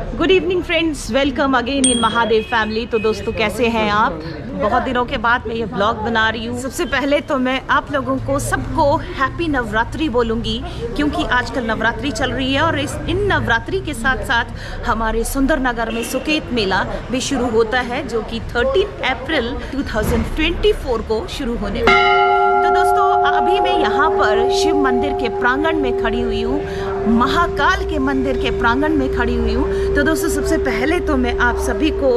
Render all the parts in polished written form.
Good evening friends, welcome again in Mahadev family. तो दोस्तों कैसे हैं आप? बहुत दिनों के बाद मैं ये ब्लॉग बना रही हूँ। सबसे पहले तो मैं आप लोगों को सबको हैप्पी नवरात्रि बोलूँगी, क्योंकि आजकल नवरात्रि चल रही है और इन नवरात्रि के साथ साथ हमारे सुंदरनगर में सुकेत मेला भी शुरू होता है, जो कि 13 अप्रैल 2024 को शुरू होने वाला है। तो दोस्तों अभी मैं यहाँ पर शिव मंदिर के प्रांगण में खड़ी हुई हूँ, महाकाल के मंदिर के प्रांगण में खड़ी हुई हूँ। तो दोस्तों सबसे पहले तो मैं आप सभी को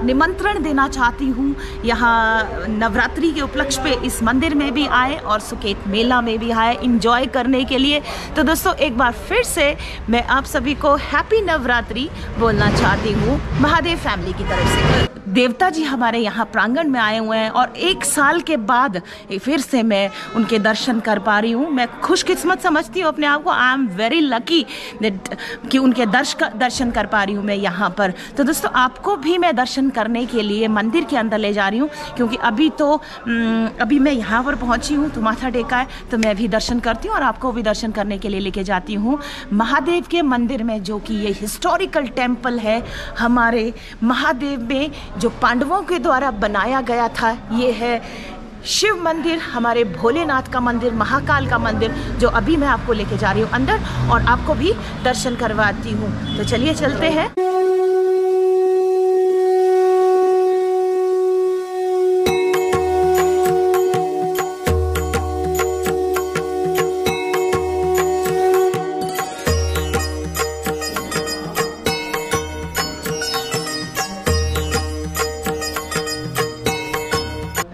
निमंत्रण देना चाहती हूँ, यहाँ नवरात्रि के उपलक्ष्य पे इस मंदिर में भी आए और सुकेत मेला में भी आए एंजॉय करने के लिए। तो दोस्तों एक बार फिर से मैं आप सभी को हैप्पी नवरात्रि बोलना चाहती हूँ महादेव फैमिली की तरफ से। देवता जी हमारे यहाँ प्रांगण में आए हुए हैं और 1 साल के बाद फिर से मैं उनके दर्शन कर पा रही हूँ। मैं खुशकिस्मत समझती हूँ अपने आप को। आई एम वेरी लकी कि उनके दर्शन कर पा रही हूँ मैं यहाँ पर। तो दोस्तों आपको भी मैं दर्शन करने के लिए मंदिर के अंदर ले जा रही हूँ, क्योंकि अभी मैं यहाँ पर पहुँची हूँ तो माथा टेका है, तो मैं भी दर्शन करती हूँ और आपको भी दर्शन करने के लिए लेके जाती हूँ महादेव के मंदिर में, जो कि ये हिस्टोरिकल टेम्पल है हमारे महादेव में, जो पांडवों के द्वारा बनाया गया था। ये है शिव मंदिर, हमारे भोलेनाथ का मंदिर, महाकाल का मंदिर, जो अभी मैं आपको लेके जा रही हूँ अंदर और आपको भी दर्शन करवाती हूँ। तो चलिए चलते हैं।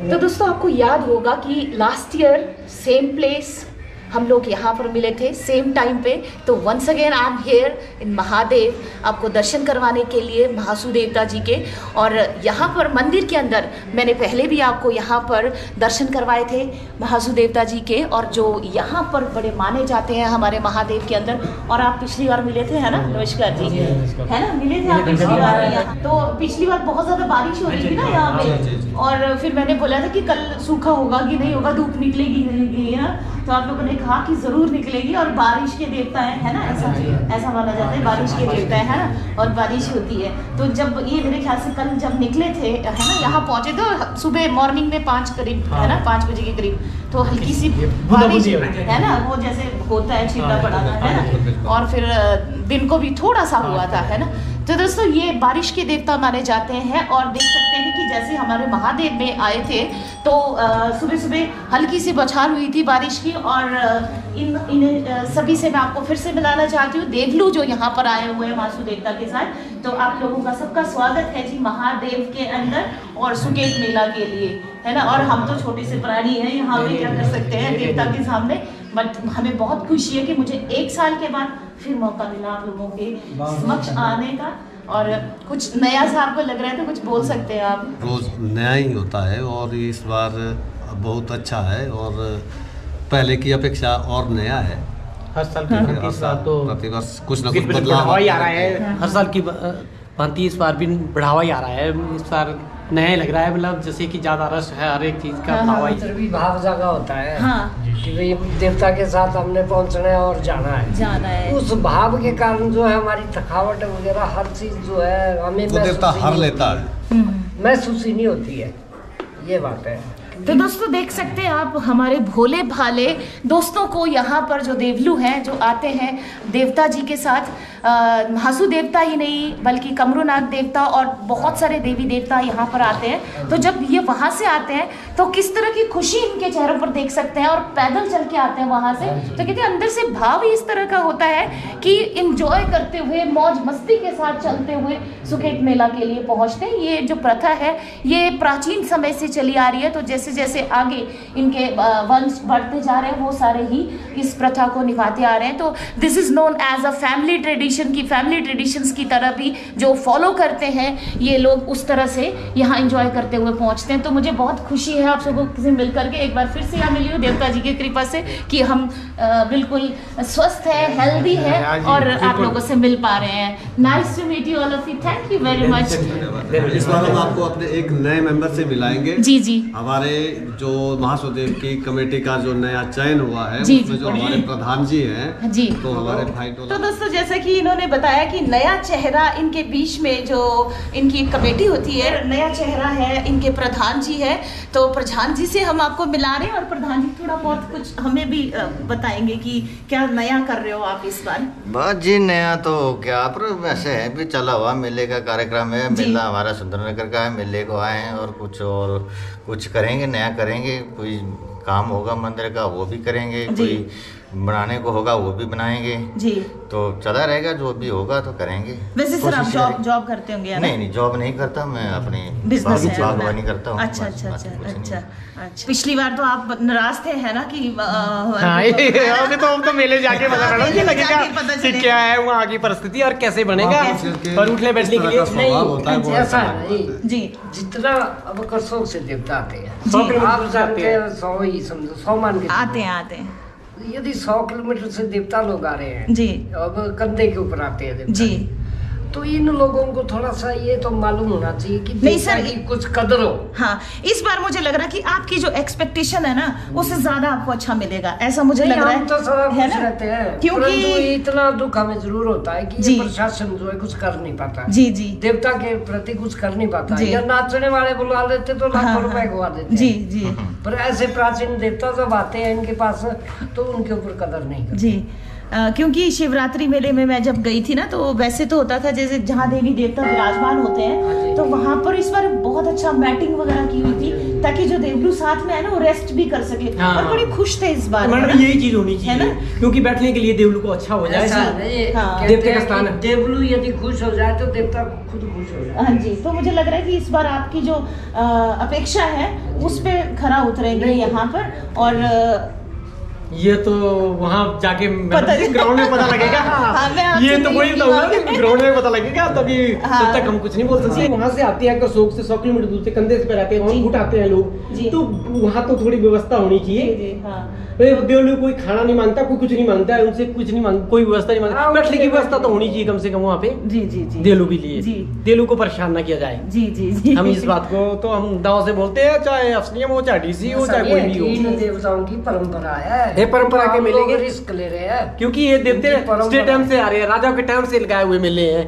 तो दोस्तों आपको याद होगा कि लास्ट ईयर सेम प्लेस हम लोग यहाँ पर मिले थे, सेम टाइम पे। तो once again I am here in Mahadev, आपको दर्शन करवाने के लिए महासु देवता जी के। और यहाँ पर मंदिर के अंदर मैंने पहले भी आपको यहाँ पर दर्शन करवाए थे महासु देवता जी के, और जो यहाँ पर बड़े माने जाते हैं हमारे महादेव के अंदर। और आप पिछली बार मिले थे, है ना? नमस्कार जी, है ना? मिले थे आप पिछली बार यहाँ। तो पिछली बार बहुत ज़्यादा बारिश हो रही थी ना यहाँ पे, और फिर मैंने बोला था कि कल सूखा होगा कि नहीं होगा, धूप निकलेगी नहीं, है ना? तो आप लोगों ने कहा कि जरूर निकलेगी, और बारिश के देवता है ना, ऐसा माना जाता है, बारिश के देवता है ना, और बारिश होती है। तो जब ये मेरे ख्याल से कल जब निकले थे, है ना, यहाँ पहुंचे तो सुबह मॉर्निंग में 5 करीब, है ना, 5 बजे के करीब, तो हल्की सी बारिश है ना, वो जैसे होता है छिट्टा पड़ाना, है ना, और फिर दिन को भी थोड़ा सा हुआ था, है ना। तो दोस्तों ये बारिश के देवता माने जाते हैं, और देख सकते हैं कि जैसे हमारे महादेव में आए थे तो सुबह सुबह हल्की सी बौछार हुई थी बारिश की। और इन सभी से मैं आपको फिर से मिलाना चाहती हूँ, देवलू जो यहाँ पर आए हुए हैं महासु देवता के साथ। तो आप लोगों का सबका स्वागत है जी महादेव के अंदर और सुकेत मेला के लिए, है ना। और हम तो छोटे से प्राणी हैं, यहाँ पे क्या कर सकते हैं देवता के सामने, बट हमें बहुत खुशी है कि मुझे 1 साल के बाद फिर मौका मिला आप लोगों के समक्ष आने का। और कुछ नया सा आपको लग रहा है तो कुछ बोल सकते हैं आप। रोज नया ही होता है और इस बार बहुत अच्छा है, और पहले की अपेक्षा और नया है। हर साल की प्रतिवर्ष कुछ न कुछ बदलाव आ रहा है। हर साल की भांति इस बार भी बढ़ावा ही आ रहा है। इस बार नया लग रहा है, मतलब जैसे कि ज्यादा रस है हर एक चीज का, भी भाव जागा होता है। हाँ। कि भाई देवता के साथ हमने पहुंचना है और जाना है। उस भाव के कारण जो है हमारी थकावट वगैरह हर चीज जो है हमें देवता हर लेता है, महसूस ही नहीं होती है, ये बात है। तो दोस्तों देख सकते हैं आप हमारे भोले भाले दोस्तों को, यहाँ पर जो देवलू हैं जो आते हैं देवता जी के साथ, महासु देवता ही नहीं बल्कि कमरूनाथ देवता और बहुत सारे देवी देवता यहाँ पर आते हैं। तो जब ये वहाँ से आते हैं तो किस तरह की खुशी इनके चेहरों पर देख सकते हैं, और पैदल चल के आते हैं वहाँ से। तो कहते हैं अंदर से भाव ही इस तरह का होता है कि इंजॉय करते हुए मौज मस्ती के साथ चलते हुए सुकेत मेला के लिए पहुँचते हैं। ये जो प्रथा है ये प्राचीन समय से चली आ रही है। तो जैसे जैसे आगे इनके वंश बढ़ते जा रहे हैं वो सारे ही इस प्रथा को निभाते आ रहे हैं। तो this is known as a family traditions की तरह भी जो फॉलो करते हैं ये लोग, उस तरह से यहाँ एंजॉय करते हुए पहुँचते हैं। तो मुझे बहुत खुशी है आप सबको से मिल करके, एक बार फिर से यहाँ मिली हूँ देवता जी की कृपा से कि हम बिल्कुल स्वस्थ है, हेल्दी है और आप लोगों से मिल पा रहे हैं। Nice to meet you all of you, thank you very much. इस बार हम आपको अपने एक नए मेंबर से मिलाएंगे। जी जी, हमारे जो महासुदेव की कमेटी का जो नया चयन हुआ है उसमें जो हमारे प्रधान जी हैं जी, तो हमारे भाई तो दोस्तों जैसा कि इन्होंने बताया कि नया चेहरा इनके बीच में जो इनकी एक कमेटी होती है, नया चेहरा है, इनके प्रधान जी है। तो प्रधान जी से हम आपको मिला रहे हैं और प्रधान जी थोड़ा बहुत कुछ हमें भी बताएंगे कि क्या नया कर रहे हो आप इस बार। बस जी नया तो क्या, पर वैसे है भी चला हुआ मेले का कार्यक्रम है। मेला हमारा सुंदरनगर का है, मेले को आए हैं और कुछ करेंगे, नया करेंगे। कोई काम होगा मंदिर का वो भी करेंगे, कोई बनाने को होगा वो भी बनाएंगे जी। तो चला रहेगा, जो भी होगा तो करेंगे। वैसे सर आप जॉब करते होंगे या नहीं? जॉब नहीं करता मैं, अपनी बागवानी करता हूँ। अच्छा। पिछली बार तो आप नाराज थे है ना कि अभी तो हम तो मेले जाके पता लगेगा कि क्या है वहाँ की परिस्थिति और कैसे बनेगा और उठने बैठने के लिए। ऐसा जी, जितना अब करसों से देवता आते हैं, 100 ही समझो, 100 मान के आते हैं। यदि 100 किलोमीटर से देवता लोग आ रहे हैं जी, अब कंधे के ऊपर आते हैं देवता जी, तो इन लोगों को थोड़ा सा ये तो मालूम होना चाहिए कि नहीं सर की कुछ कदर हो। हाँ, इस बार मुझे लग रहा है कि आपकी जो एक्सपेक्टेशन है ना उससे ज्यादा आपको अच्छा मिलेगा, ऐसा मुझे लग रहा है। हम तो सदा खुश रहते हैं, क्योंकि इतना दुख हमें जरूर होता है कि ये प्रशासन जो है कुछ कर नहीं पाता जी, देवता के प्रति कुछ कर नहीं पाता। या नाचने वाले बुला लेते तो लाखों रुपए गवा देते जी। पर ऐसे प्राचीन देवता जब आते हैं इनके पास तो उनके ऊपर कदर नहीं करते जी। क्योंकि शिवरात्रि मेले में मैं जब गई थी ना, तो वैसे तो होता था जैसे जहाँ देवी देवता विराजमान होते हैं, तो वहाँ पर इस बार बहुत अच्छा मैटिंग वगैरह की हुई थी ताकि जो देवलू साथ में है ना वो रेस्ट भी कर सके। और बड़े खुश थे इस बार। मैडम यही चीज होनी चाहिए है ना, क्योंकि बैठने के लिए देवलू को अच्छा हो जाए। देवता का स्थान है, देवलू यदि खुश हो जाए तो देवता खुद खुश हो जाए। हाँ जी, तो मुझे लग रहा है कि इस बार आपकी जो अपेक्षा है उस पे खरा उतरेंगे यहाँ पर। और ये तो वहाँ जाके ग्राउंड में पता लगेगा। ये तो वही ग्राउंड में पता लगेगा, तभी तब तक हम कुछ नहीं बोल सकते। वहाँ से आते हैं करसोग से 100 किलोमीटर दूर से, कंधे से आते हैं, घुट आते हैं लोग, तो वहाँ तो थोड़ी व्यवस्था होनी चाहिए। देवलू कोई खाना नहीं मांगता, कोई कुछ नहीं मांगता है, उनसे कुछ नहीं मांगता, कोई व्यवस्था नहीं मांगता। बैठने की व्यवस्था तो होनी चाहिए कम से कम वहाँ पे जी। देवलू के लिए देवलू को परेशान ना किया जाए जी। हम इस बात को तो हम दाव से बोलते हैं, चाहे एसडीएम हो, चाहे डीसी हो, चाहे कोई भी हो। देवताओं की परंपरा है, परंपरा के मेले के रिस्क ले रहे हैं, क्योंकि ये देवते स्टेट टाइम से आ रहे हैं, राजाओं के टाइम से लगाए हुए मेले हैं।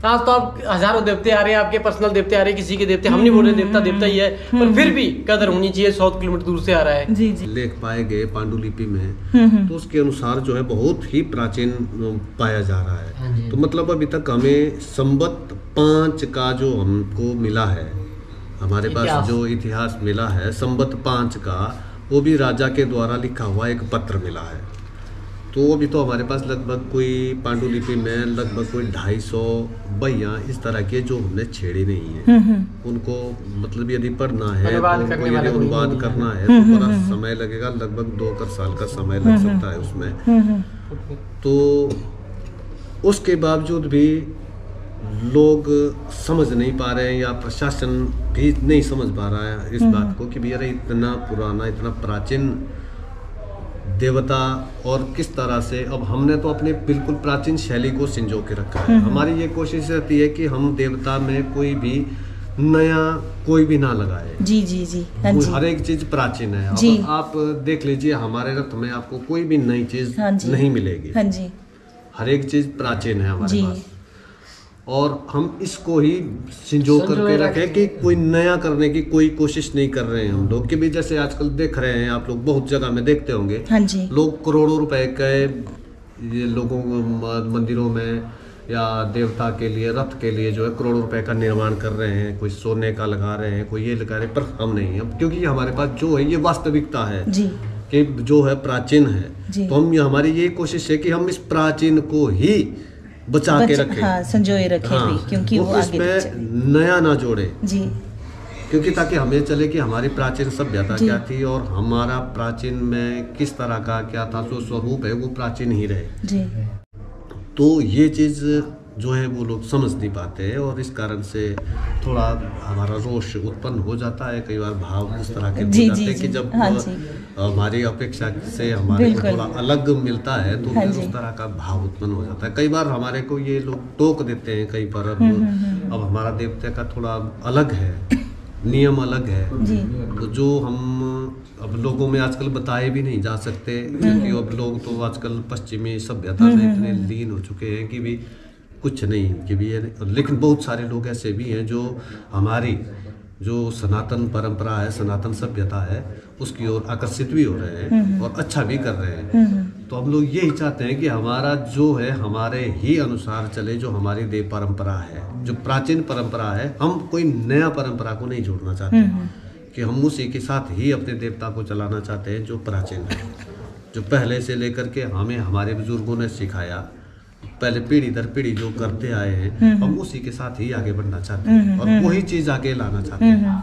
आज तो आप हजारों देवते आ रहे हैं, आपके पर्सनल देवते आ रहे हैं, किसी के देवते, हम नहीं बोल रहे देवता ही है, पर फिर भी कदर होनी चाहिए। 100 किलोमीटर दूर से आ रहा है जी। लेख पाए गए पांडुलिपि में, तो उसके अनुसार जो है बहुत ही प्राचीन पाया जा रहा है। तो मतलब अभी तक हमें संवत 5 का जो हमको मिला है, हमारे पास जो इतिहास मिला है संवत 5 का, वो भी राजा के द्वारा लिखा हुआ एक पत्र मिला है। तो अभी तो हमारे पास लगभग कोई पांडुलिपि में लगभग कोई 250 बहियाँ इस तरह के जो हमने छेड़े नहीं है। उनको मतलब यदि पढ़ना है तो उनको यदि अनुवाद करना है तो बड़ा समय लगेगा, लगभग 2 साल का समय लग सकता है उसमें। तो उसके बावजूद भी लोग समझ नहीं पा रहे हैं, या प्रशासन भी नहीं समझ पा रहा है इस बात को कि भैया इतना पुराना, इतना प्राचीन देवता और किस तरह से। अब हमने तो अपने बिल्कुल प्राचीन शैली को संजो के रखा है। हमारी ये कोशिश रहती है कि हम देवता में कोई भी नया कोई भी ना लगाए जी। हर एक चीज प्राचीन है। अब आप देख लीजिए हमारे रथ में आपको कोई भी नई चीज नहीं मिलेगी। हर एक चीज प्राचीन है हमारे पास, और हम इसको ही संजो करके रखें कि कोई नया करने की कोई कोशिश नहीं कर रहे हैं हम लोग। कि भी जैसे आजकल देख रहे हैं आप लोग, बहुत जगह में देखते होंगे लोग करोड़ों रुपए के ये लोगों मंदिरों में या देवता के लिए, रथ के लिए जो है करोड़ों रुपए का निर्माण कर रहे हैं। कोई सोने का लगा रहे हैं, कोई ये लगा रहे हैं, पर हम नहीं। अब क्योंकि हमारे पास जो है ये वास्तविकता है कि जो है प्राचीन है, तो हम हमारी ये कोशिश है कि हम इस प्राचीन को ही बचा के रखें, संजोए रखें, क्योंकि वो उसमें नया ना जोड़े जी। क्योंकि ताकि हमें चले कि हमारी प्राचीन सभ्यता क्या थी और हमारा प्राचीन में किस तरह का क्या था, जो स्वरूप है वो प्राचीन ही रहे जी। तो ये चीज़ जो है वो लोग समझ नहीं पाते हैं, और इस कारण से थोड़ा हमारा रोष उत्पन्न हो जाता है। कई बार भाव उस तरह के हो जाते हैं कि जब हमारी अपेक्षा से हमारे को थोड़ा अलग मिलता है तो फिर उस तरह का भाव उत्पन्न हो जाता है। कई बार हमारे को ये लोग टोक देते हैं कई बार, अब हमारा देवता का थोड़ा अलग है, नियम अलग है जी। तो जो हम अब लोगों में आजकल बताए भी नहीं जा सकते, क्योंकि अब लोग तो आजकल पश्चिमी सभ्यता में इतने लीन हो चुके हैं कि भी कुछ नहीं कि भी है। लेकिन बहुत सारे लोग ऐसे भी हैं जो हमारी जो सनातन परंपरा है, सनातन सभ्यता है, उसकी ओर आकर्षित भी हो रहे हैं और अच्छा भी कर रहे हैं। तो हम लोग यही चाहते हैं कि हमारा जो है हमारे ही अनुसार चले, जो हमारी देव परंपरा है, जो प्राचीन परंपरा है। हम कोई नया परंपरा को नहीं जोड़ना चाहते कि हम उसी के साथ ही अपने देवता को चलाना चाहते हैं जो प्राचीन है, जो पहले से लेकर के हमें हमारे बुजुर्गों ने सिखाया, पहले पीढ़ी दर पीढ़ी जो करते आए हैं, हम उसी के साथ ही आगे बढ़ना चाहते हैं और वही चीज आगे लाना चाहते हैं।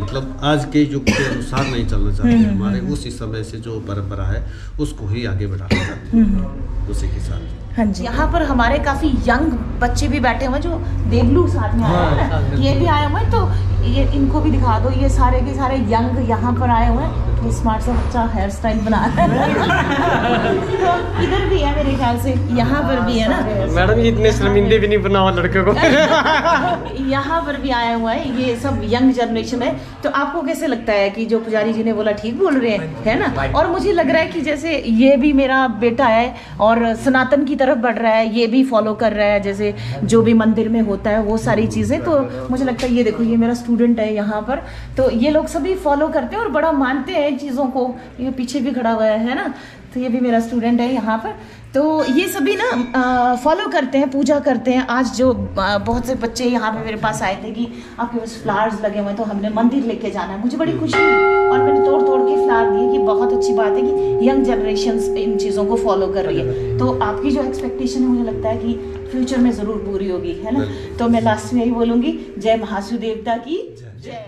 मतलब आज के युग के अनुसार नहीं चलना चाहते, हमारे उसी समय से जो परंपरा है उसको ही आगे बढ़ाना चाहते हैं उसी के साथ। हाँ जी, यहाँ पर हमारे काफी यंग बच्चे भी बैठे हुए हैं जो देवलू साथ में आए हैं ना, ये भी आए हुए हैं, तो ये इनको भी दिखा दो। ये सारे के सारे यंग यहाँ पर आए हुए हैं। तो स्मार्ट सा बच्चा हेयर स्टाइल बना रहा है। तो इधर भी है मेरे ख्याल से, यहाँ पर भी है ना मैडम, ये इतने शर्मिंदे भी नहीं बनाओ लड़के को। यहाँ पर भी आया हुआ है, ये सब यंग जनरेशन है। तो आपको कैसे लगता है कि जो पुजारी जी ने बोला ठीक बोल रहे हैं, है ना? और मुझे लग रहा है कि जैसे ये भी मेरा बेटा है और सनातन की तरफ बढ़ रहा है, ये भी फॉलो कर रहा है, जैसे जो भी मंदिर में होता है वो सारी चीजें। तो मुझे लगता है ये देखो, ये मेरा स्टूडेंट है यहाँ पर, तो ये लोग सभी फॉलो करते हैं और बड़ा मानते हैं चीजों को। ये पीछे भी खड़ा हुआ है ना, तो ये भी मेरा स्टूडेंट है यहाँ पर। तो ये सभी ना फॉलो करते हैं, पूजा करते हैं। आज जो बहुत से बच्चे यहाँ पे मेरे पास आए थे कि आपके पास फ्लावर्स लगे हुए हैं, तो हमने मंदिर लेके जाना है। मुझे बड़ी खुशी हुई और मैंने तोड़ तोड़ के फ्लावर दिए कि बहुत अच्छी बात है कि यंग जनरेशन इन चीज़ों को फॉलो कर रही है। तो आपकी जो एक्सपेक्टेशन है, मुझे लगता है कि फ्यूचर में ज़रूर पूरी होगी, है ना? तो मैं लास्ट में यही बोलूँगी, जय महाशिव देवता की जय।